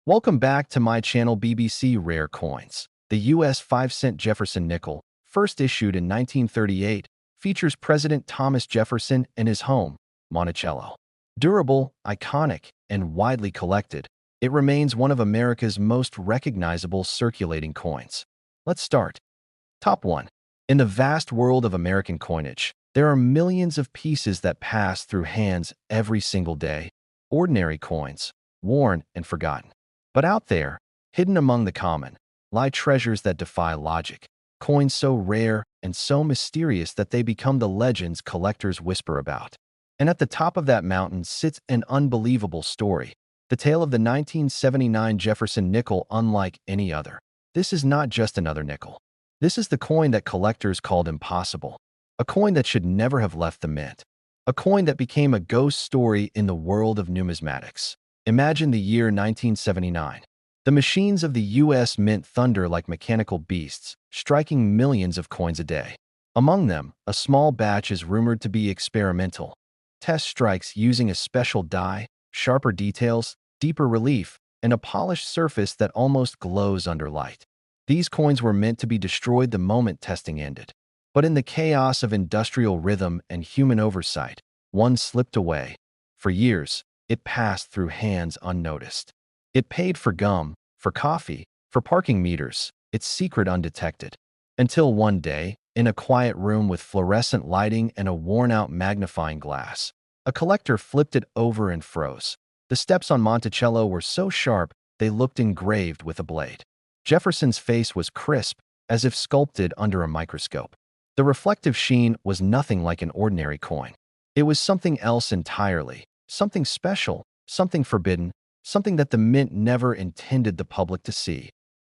Welcome back to my channel BBC Rare Coins. The US 5-cent Jefferson Nickel, first issued in 1938, features President Thomas Jefferson in his home, Monticello. Durable, iconic, and widely collected, it remains one of America's most recognizable circulating coins. Let's start. Top 1. In the vast world of American coinage, there are millions of pieces that pass through hands every single day. Ordinary coins, worn and forgotten. But out there, hidden among the common, lie treasures that defy logic, coins so rare and so mysterious that they become the legends collectors whisper about. And at the top of that mountain sits an unbelievable story, the tale of the 1979 Jefferson Nickel unlike any other. This is not just another nickel. This is the coin that collectors called impossible, a coin that should never have left the mint, a coin that became a ghost story in the world of numismatics. Imagine the year 1979. The machines of the U.S. Mint thunder like mechanical beasts, striking millions of coins a day. Among them, a small batch is rumored to be experimental. Test strikes using a special die, sharper details, deeper relief, and a polished surface that almost glows under light. These coins were meant to be destroyed the moment testing ended. But in the chaos of industrial rhythm and human oversight, one slipped away. For years, it passed through hands unnoticed. It paid for gum, for coffee, for parking meters, its secret undetected. Until one day, in a quiet room with fluorescent lighting and a worn-out magnifying glass, a collector flipped it over and froze. The steps on Monticello were so sharp they looked engraved with a blade. Jefferson's face was crisp, as if sculpted under a microscope. The reflective sheen was nothing like an ordinary coin. It was something else entirely. Something special, something forbidden, something that the mint never intended the public to see.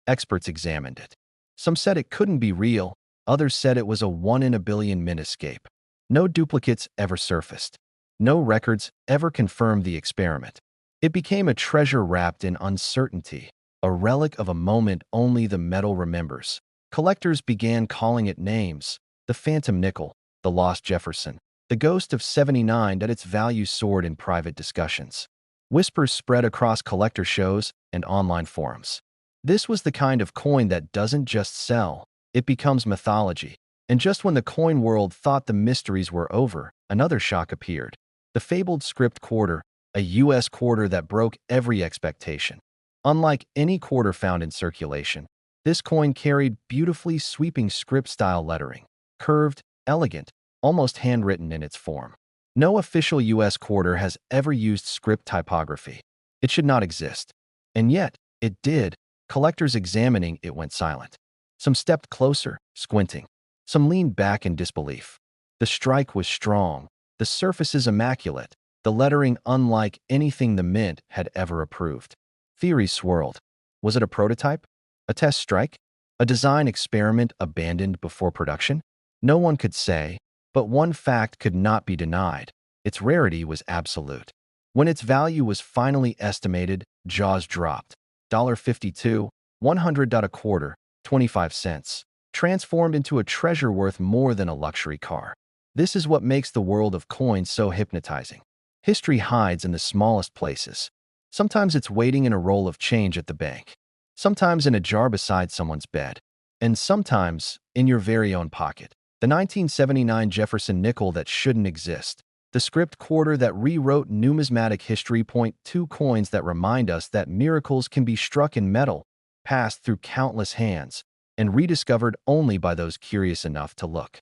Experts examined it. Some said it couldn't be real, others said it was a one-in-a-billion mint escape. No duplicates ever surfaced. No records ever confirmed the experiment. It became a treasure wrapped in uncertainty, a relic of a moment only the metal remembers. Collectors began calling it names: the Phantom Nickel, the Lost Jefferson, the ghost of '79. That its value soared in private discussions. Whispers spread across collector shows and online forums. This was the kind of coin that doesn't just sell, it becomes mythology. And just when the coin world thought the mysteries were over, another shock appeared. The fabled script quarter, a U.S. quarter that broke every expectation. Unlike any quarter found in circulation, this coin carried beautifully sweeping script-style lettering, curved, elegant, almost handwritten in its form. No official U.S. quarter has ever used script typography. It should not exist. And yet, it did. Collectors examining it went silent. Some stepped closer, squinting. Some leaned back in disbelief. The strike was strong, the surfaces immaculate, the lettering unlike anything the mint had ever approved. Theories swirled. Was it a prototype? A test strike? A design experiment abandoned before production? No one could say. But one fact could not be denied. Its rarity was absolute. When its value was finally estimated, jaws dropped. $52, 100 a quarter, 25 cents, transformed into a treasure worth more than a luxury car. This is what makes the world of coins so hypnotizing. History hides in the smallest places. Sometimes it's waiting in a roll of change at the bank. Sometimes in a jar beside someone's bed. And sometimes in your very own pocket. The 1979 Jefferson Nickel that shouldn't exist. The script quarter that rewrote numismatic history. Two coins that remind us that miracles can be struck in metal, passed through countless hands, and rediscovered only by those curious enough to look.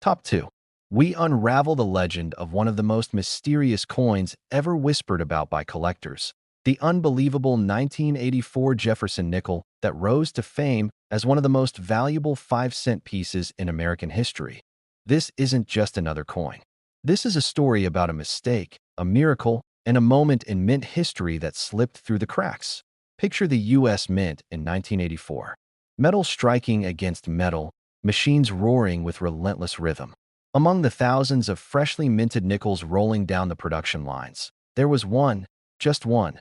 Top 2. We unravel the legend of one of the most mysterious coins ever whispered about by collectors. The unbelievable 1984 Jefferson Nickel that rose to fame as one of the most valuable 5-cent pieces in American history. This isn't just another coin. This is a story about a mistake, a miracle, and a moment in mint history that slipped through the cracks. Picture the U.S. Mint in 1984. Metal striking against metal, machines roaring with relentless rhythm. Among the thousands of freshly minted nickels rolling down the production lines, there was one, just one,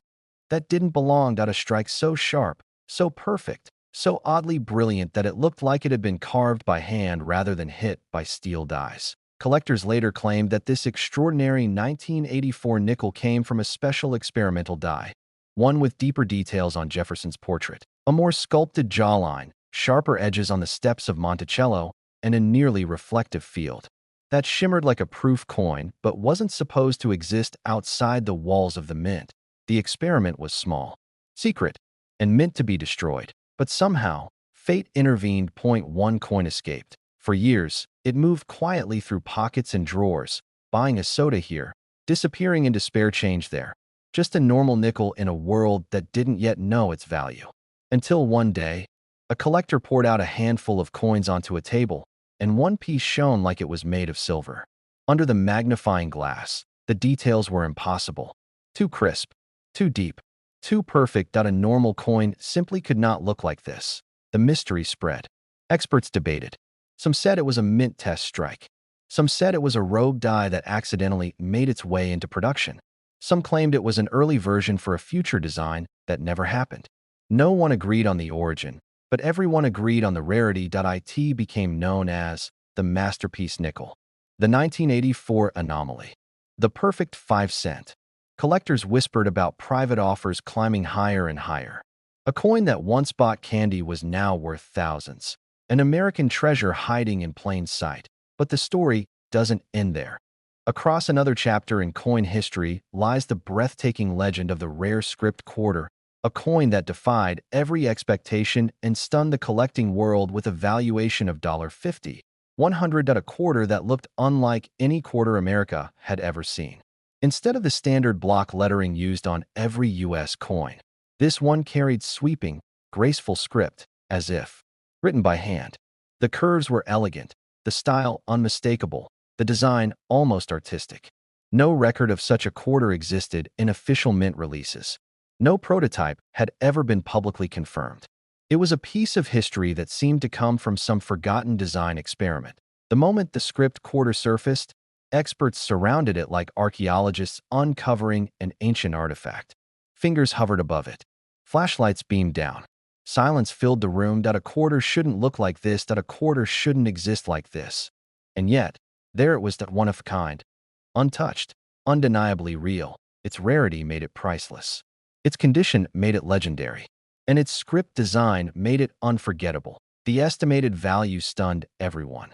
that didn't belong. A strike so sharp, so perfect, so oddly brilliant that it looked like it had been carved by hand rather than hit by steel dies. Collectors later claimed that this extraordinary 1984 nickel came from a special experimental die. one with deeper details on Jefferson's portrait, a more sculpted jawline, sharper edges on the steps of Monticello, and a nearly reflective field that shimmered like a proof coin but wasn't supposed to exist outside the walls of the mint. The experiment was small, secret, and meant to be destroyed. But somehow, fate intervened. Point one coin escaped. For years, it moved quietly through pockets and drawers, buying a soda here, disappearing into spare change there. Just a normal nickel in a world that didn't yet know its value. Until one day, a collector poured out a handful of coins onto a table, and one piece shone like it was made of silver. Under the magnifying glass, the details were impossible. Too crisp, too deep, too perfect that a normal coin simply could not look like this. The mystery spread. Experts debated. Some said it was a mint test strike. Some said it was a rogue die that accidentally made its way into production. Some claimed it was an early version for a future design that never happened. No one agreed on the origin, but everyone agreed on the rarity. It became known as the masterpiece nickel. The 1984 anomaly. The perfect 5 cent. Collectors whispered about private offers climbing higher and higher. A coin that once bought candy was now worth thousands. An American treasure hiding in plain sight. But the story doesn't end there. Across another chapter in coin history lies the breathtaking legend of the rare script quarter, a coin that defied every expectation and stunned the collecting world with a valuation of $50, 100. A quarter that looked unlike any quarter America had ever seen. Instead of the standard block lettering used on every U.S. coin, this one carried sweeping, graceful script, as if written by hand. The curves were elegant, the style unmistakable, the design almost artistic. No record of such a quarter existed in official mint releases. No prototype had ever been publicly confirmed. It was a piece of history that seemed to come from some forgotten design experiment. The moment the script quarter surfaced, experts surrounded it like archaeologists uncovering an ancient artifact. Fingers hovered above it. Flashlights beamed down. Silence filled the room. A quarter shouldn't look like this. A quarter shouldn't exist like this. And yet, there it was, that one of a kind. Untouched, undeniably real. Its rarity made it priceless. Its condition made it legendary. And its script design made it unforgettable. The estimated value stunned everyone.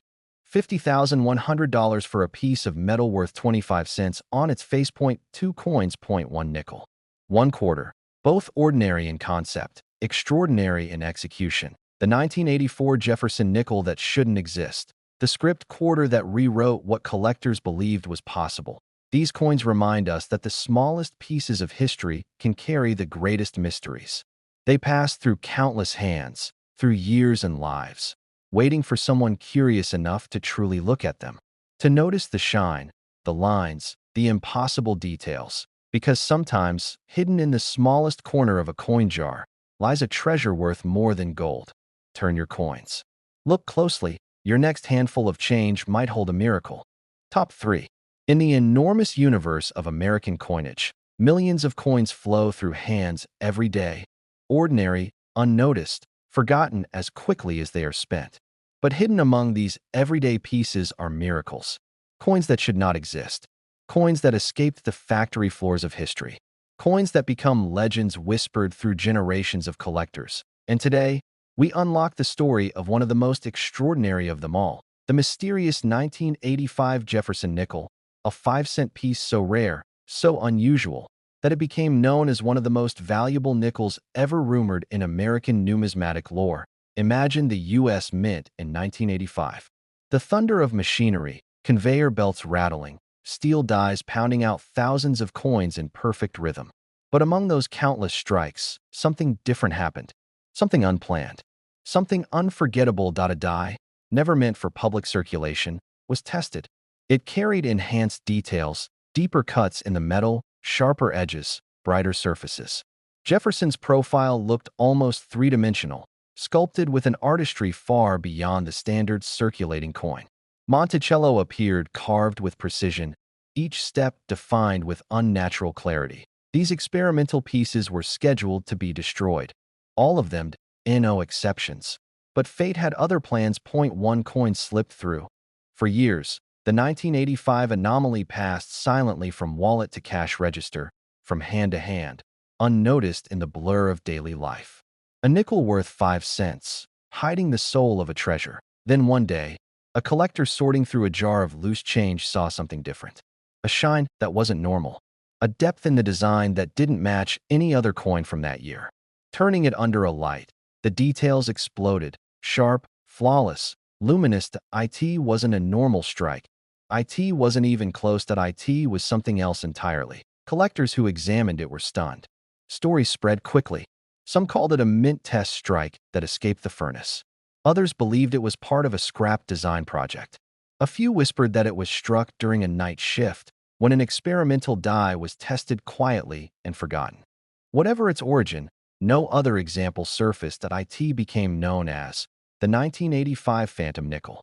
$50,100 for a piece of metal worth 25 cents on its face. Two coins. One nickel. One quarter. Both ordinary in concept, extraordinary in execution. The 1984 Jefferson Nickel that shouldn't exist. The script quarter that rewrote what collectors believed was possible. These coins remind us that the smallest pieces of history can carry the greatest mysteries. They pass through countless hands, through years and lives, waiting for someone curious enough to truly look at them, to notice the shine, the lines, the impossible details. Because sometimes, hidden in the smallest corner of a coin jar, lies a treasure worth more than gold. Turn your coins. Look closely. Your next handful of change might hold a miracle. Top 3. In the enormous universe of American coinage, millions of coins flow through hands every day. Ordinary, unnoticed, forgotten as quickly as they are spent. But hidden among these everyday pieces are miracles. Coins that should not exist. Coins that escaped the factory floors of history. Coins that become legends whispered through generations of collectors. And today, we unlock the story of one of the most extraordinary of them all, the mysterious 1985 Jefferson Nickel, a 5-cent piece so rare, so unusual, that it became known as one of the most valuable nickels ever rumored in American numismatic lore. Imagine the U.S. Mint in 1985. The thunder of machinery, conveyor belts rattling, steel dies pounding out thousands of coins in perfect rhythm. But among those countless strikes, something different happened. Something unplanned. Something unforgettable. A die, never meant for public circulation, was tested. It carried enhanced details, deeper cuts in the metal, sharper edges, brighter surfaces. Jefferson's profile looked almost three-dimensional, sculpted with an artistry far beyond the standard circulating coin. Monticello appeared carved with precision, each step defined with unnatural clarity. These experimental pieces were scheduled to be destroyed. All of them, no exceptions. But fate had other plans. One coin slipped through. For years, the 1985 anomaly passed silently from wallet to cash register, from hand to hand. unnoticed in the blur of daily life. A nickel worth 5 cents, hiding the soul of a treasure. Then one day, a collector sorting through a jar of loose change saw something different. A shine that wasn't normal. A depth in the design that didn't match any other coin from that year. Turning it under a light, the details exploded. Sharp, flawless, luminous. It wasn't a normal strike. It wasn't even close. It was something else entirely. Collectors who examined it were stunned. Stories spread quickly. Some called it a mint test strike that escaped the furnace. Others believed it was part of a scrap design project. A few whispered that it was struck during a night shift, when an experimental die was tested quietly and forgotten. Whatever its origin, no other example surfaced. It became known as the 1985 Phantom Nickel.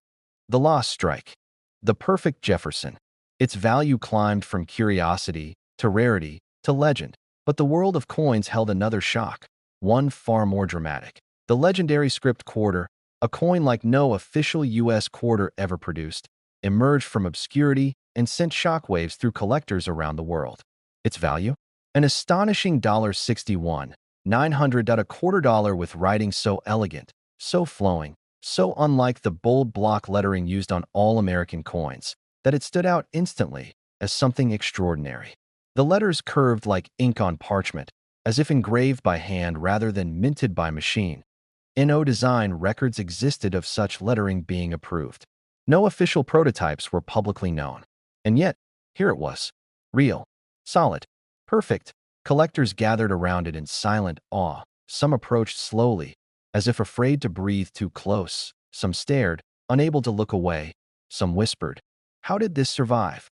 The lost strike. The perfect Jefferson. Its value climbed from curiosity to rarity to legend. But the world of coins held another shock, one far more dramatic. The legendary script quarter, a coin like no official U.S. quarter ever produced, emerged from obscurity and sent shockwaves through collectors around the world. Its value? An astonishing $61,900. A quarter dollar with writing so elegant, so flowing, so unlike the bold block lettering used on all American coins, that it stood out instantly as something extraordinary. The letters curved like ink on parchment, as if engraved by hand rather than minted by machine. No design records existed of such lettering being approved. No official prototypes were publicly known. And yet, here it was. Real, solid, perfect. Collectors gathered around it in silent awe. Some approached slowly, as if afraid to breathe too close. Some stared, unable to look away. Some whispered, "How did this survive?"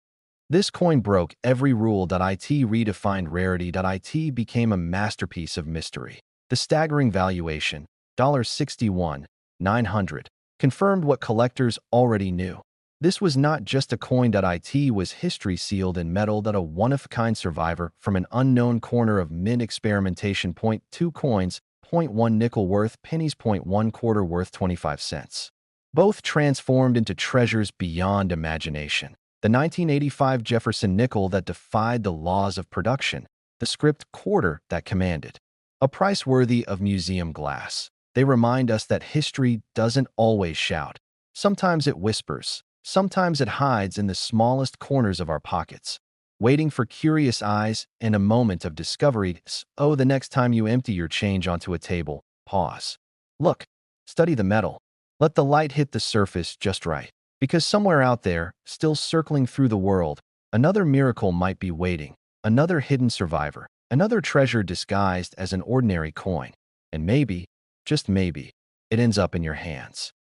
This coin broke every rule. It redefined rarity. It became a masterpiece of mystery. The staggering valuation, $61,900, confirmed what collectors already knew. This was not just a coin. It was history sealed in metal. A one-of-a-kind survivor from an unknown corner of mint experimentation. .2 coins, .1 nickel worth pennies, .1 quarter worth 25 cents. Both transformed into treasures beyond imagination. The 1985 Jefferson Nickel that defied the laws of production, the script quarter that commanded. A price worthy of museum glass. They remind us that history doesn't always shout. Sometimes it whispers. Sometimes it hides in the smallest corners of our pockets, waiting for curious eyes and a moment of discovery. Oh, the next time you empty your change onto a table, pause. Look, study the metal. Let the light hit the surface just right. Because somewhere out there, still circling through the world, another miracle might be waiting, another hidden survivor, another treasure disguised as an ordinary coin. And maybe, just maybe, it ends up in your hands.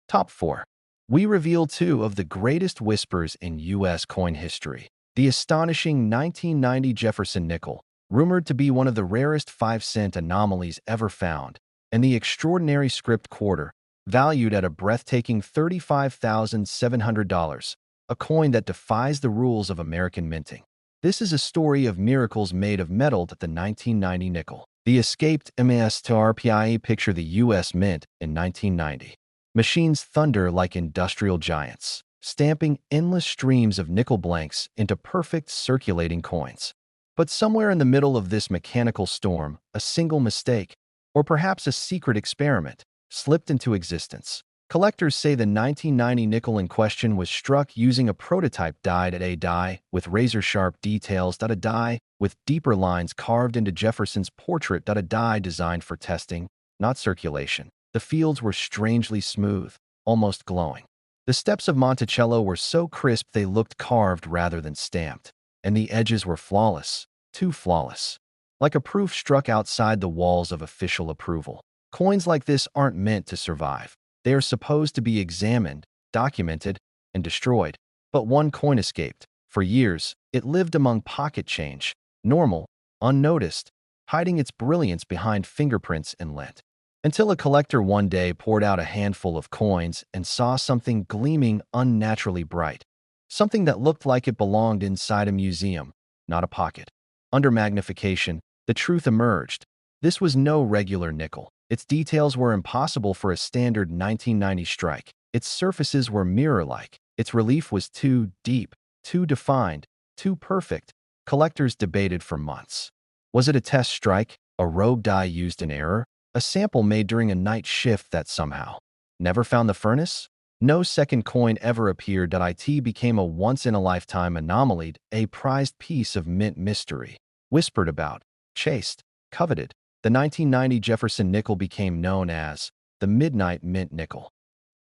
Top 4. We reveal 2 of the greatest whispers in U.S. coin history. The astonishing 1990 Jefferson Nickel, rumored to be one of the rarest 5-cent anomalies ever found, and the extraordinary script quarter, valued at a breathtaking $35,700, a coin that defies the rules of American minting. This is a story of miracles made of metal. The 1990 nickel. The escaped MSTRPIE. Picture the U.S. Mint in 1990. Machines thunder like industrial giants, stamping endless streams of nickel blanks into perfect circulating coins. But somewhere in the middle of this mechanical storm, a single mistake, or perhaps a secret experiment, slipped into existence. Collectors say the 1990 nickel in question was struck using a prototype die with razor-sharp details. A die with deeper lines carved into Jefferson's portrait. A die designed for testing, not circulation. The fields were strangely smooth, almost glowing. The steps of Monticello were so crisp they looked carved rather than stamped. And the edges were flawless, too flawless. Like a proof struck outside the walls of official approval. Coins like this aren't meant to survive. They are supposed to be examined, documented, and destroyed. But one coin escaped. For years, it lived among pocket change, normal, unnoticed, hiding its brilliance behind fingerprints and lint. Until a collector one day poured out a handful of coins and saw something gleaming unnaturally bright. Something that looked like it belonged inside a museum, not a pocket. Under magnification, the truth emerged. This was no regular nickel. Its details were impossible for a standard 1990 strike. Its surfaces were mirror-like. Its relief was too deep, too defined, too perfect. Collectors debated for months. Was it a test strike, a rogue die used in error, a sample made during a night shift that somehow never found the furnace? No second coin ever appeared. It became a once-in-a-lifetime anomaly, a prized piece of mint mystery. Whispered about, chased, coveted, the 1990 Jefferson Nickel became known as the Midnight Mint Nickel.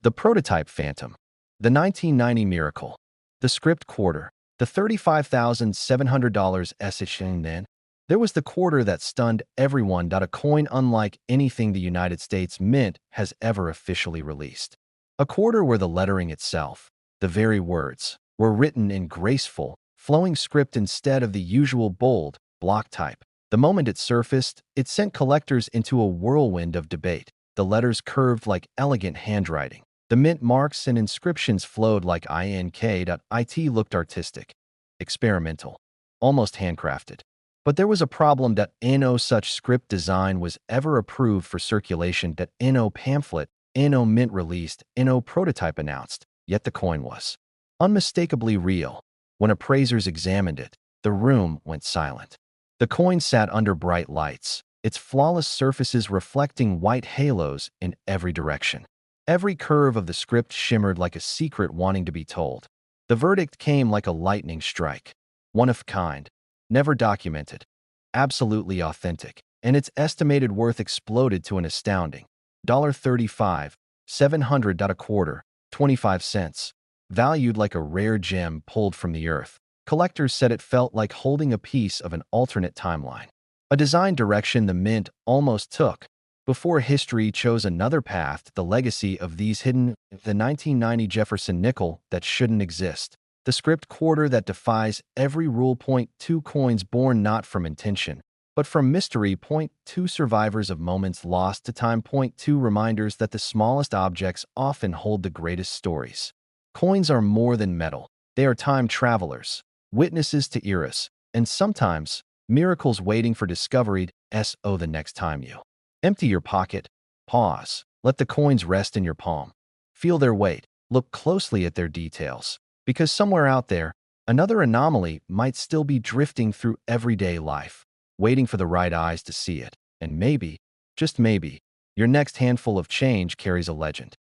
The prototype phantom, the 1990 miracle, the script quarter, the $35,700 sh. Then there was the quarter that stunned everyone. A coin unlike anything the United States Mint has ever officially released. A quarter where the lettering itself, the very words, were written in graceful, flowing script instead of the usual bold, block type. The moment it surfaced, it sent collectors into a whirlwind of debate. The letters curved like elegant handwriting. The mint marks and inscriptions flowed like ink. It looked artistic, experimental, almost handcrafted. But there was a problem. No such script design was ever approved for circulation. No pamphlet, no mint released, no prototype announced. Yet the coin was unmistakably real. When appraisers examined it, the room went silent. The coin sat under bright lights, its flawless surfaces reflecting white halos in every direction. Every curve of the script shimmered like a secret wanting to be told. The verdict came like a lightning strike. One of kind, never documented, absolutely authentic, and its estimated worth exploded to an astounding $35,700 a quarter, 25 cents, valued like a rare gem pulled from the earth. Collectors said it felt like holding a piece of an alternate timeline, a design direction the mint almost took before history chose another path. The legacy of these hidden, the 1990 Jefferson Nickel that shouldn't exist, the script quarter that defies every rule. Two coins born not from intention, but from mystery. Two survivors of moments lost to time. Two reminders that the smallest objects often hold the greatest stories. Coins are more than metal. They are time travelers, witnesses to eras, and sometimes miracles waiting for discovery. The next time you empty your pocket, pause, let the coins rest in your palm. Feel their weight, look closely at their details, because somewhere out there, another anomaly might still be drifting through everyday life, waiting for the right eyes to see it. And maybe, just maybe, your next handful of change carries a legend.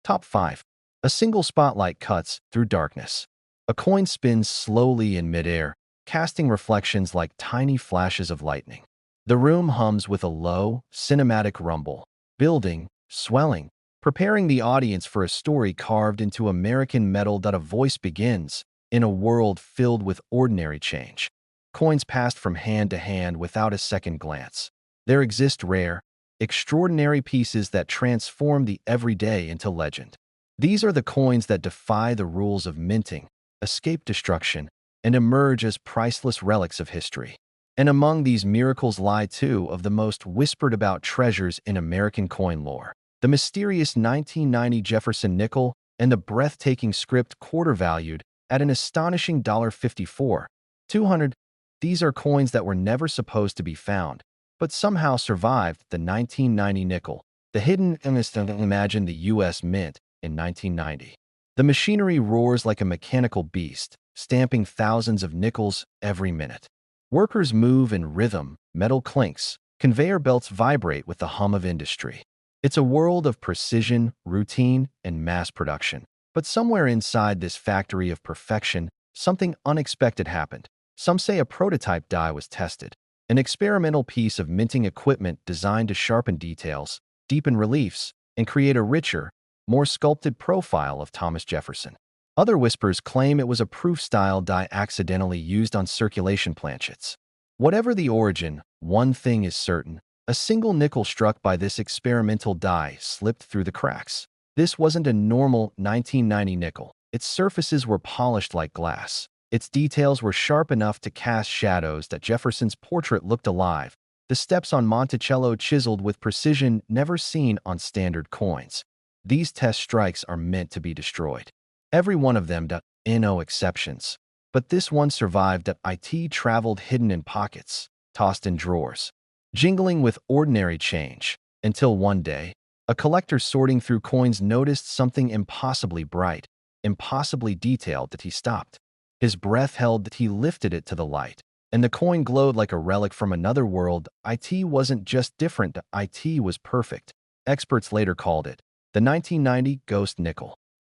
Top 5. A single spotlight cuts through darkness. A coin spins slowly in midair, casting reflections like tiny flashes of lightning. The room hums with a low, cinematic rumble, building, swelling, preparing the audience for a story carved into American metal. A voice begins, in a world filled with ordinary change. Coins passed from hand to hand without a second glance. There exist rare, extraordinary pieces that transform the everyday into legend. These are the coins that defy the rules of minting, escape destruction, and emerge as priceless relics of history. And among these miracles lie two of the most whispered about treasures in American coin lore: the mysterious 1990 Jefferson Nickel and the breathtaking script quarter valued at an astonishing $54,200. These are coins that were never supposed to be found, but somehow survived. The 1990 nickel, the hidden imagine the U.S. Mint in 1990. The machinery roars like a mechanical beast, stamping thousands of nickels every minute. Workers move in rhythm, metal clinks, conveyor belts vibrate with the hum of industry. It's a world of precision, routine, and mass production. But somewhere inside this factory of perfection, something unexpected happened. Some say a prototype die was tested, an experimental piece of minting equipment designed to sharpen details, deepen reliefs, and create a richer, more sculpted profile of Thomas Jefferson. Other whispers claim it was a proof-style die accidentally used on circulation planchets. Whatever the origin, one thing is certain: a single nickel struck by this experimental die slipped through the cracks. This wasn't a normal 1990 nickel. Its surfaces were polished like glass. Its details were sharp enough to cast shadows that Jefferson's portrait looked alive. The steps on Monticello chiseled with precision never seen on standard coins. These test strikes are meant to be destroyed. Every one of them, no exceptions. But this one survived. It traveled hidden in pockets, tossed in drawers, jingling with ordinary change, until one day, a collector sorting through coins noticed something impossibly bright, impossibly detailed. He stopped. His breath held. He lifted it to the light. And the coin glowed like a relic from another world. It wasn't just different, it was perfect. Experts later called it the 1990 Ghost Nickel,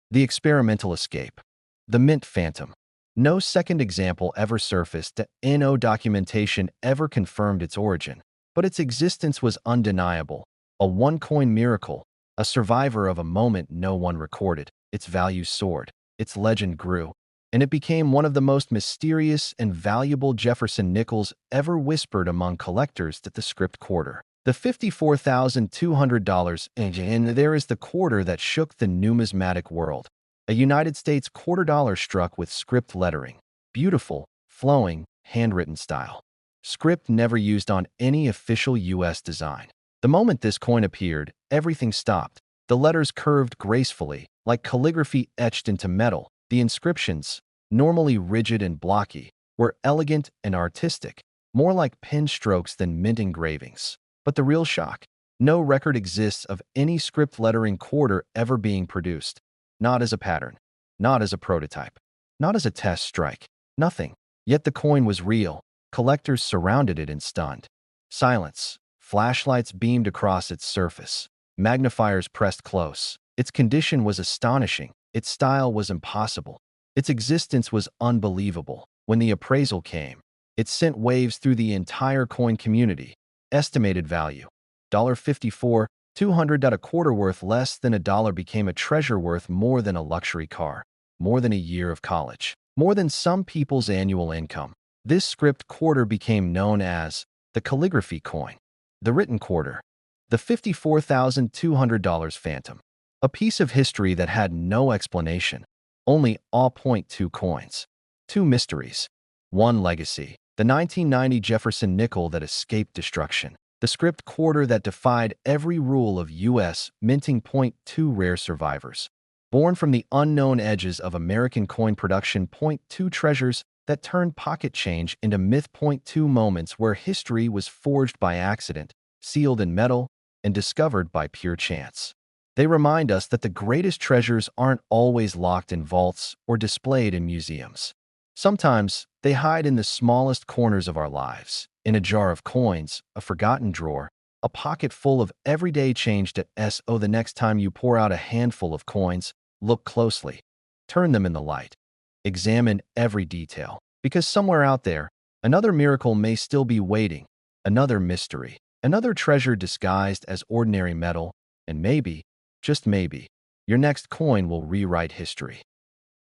the experimental escape, the mint phantom. No second example ever surfaced, no documentation ever confirmed its origin, but its existence was undeniable, a one-coin miracle, a survivor of a moment no one recorded. Its value soared, its legend grew, and it became one of the most mysterious and valuable Jefferson nickels ever whispered among collectors. That the script quarter, the $54,200, and there is the quarter that shook the numismatic world. A United States quarter dollar struck with script lettering, beautiful, flowing, handwritten style. Script never used on any official U.S. design. The moment this coin appeared, everything stopped. The letters curved gracefully, like calligraphy etched into metal. The inscriptions, normally rigid and blocky, were elegant and artistic, more like pen strokes than mint engravings. But the real shock: no record exists of any script lettering quarter ever being produced. Not as a pattern, not as a prototype, not as a test strike, nothing. Yet the coin was real. Collectors surrounded it in stunned silence. Flashlights beamed across its surface. Magnifiers pressed close. Its condition was astonishing. Its style was impossible. Its existence was unbelievable. When the appraisal came, it sent waves through the entire coin community. Estimated value: $54,200. A quarter worth less than $1 became a treasure worth more than a luxury car, more than a year of college, more than some people's annual income. This script quarter became known as the calligraphy coin, the written quarter, the $54,200 phantom. A piece of history that had no explanation, only awe. 2 coins, 2 mysteries, 1 legacy. The 1990 Jefferson Nickel that escaped destruction. The script quarter that defied every rule of U.S. minting. 2 rare survivors, born from the unknown edges of American coin production. 2 treasures that turned pocket change into myth. 2 moments where history was forged by accident, sealed in metal, and discovered by pure chance. They remind us that the greatest treasures aren't always locked in vaults or displayed in museums. Sometimes they hide in the smallest corners of our lives, in a jar of coins, a forgotten drawer, a pocket full of everyday change. The next time you pour out a handful of coins, look closely. Turn them in the light. Examine every detail, because somewhere out there, another miracle may still be waiting, another mystery, another treasure disguised as ordinary metal, and maybe, just maybe, your next coin will rewrite history.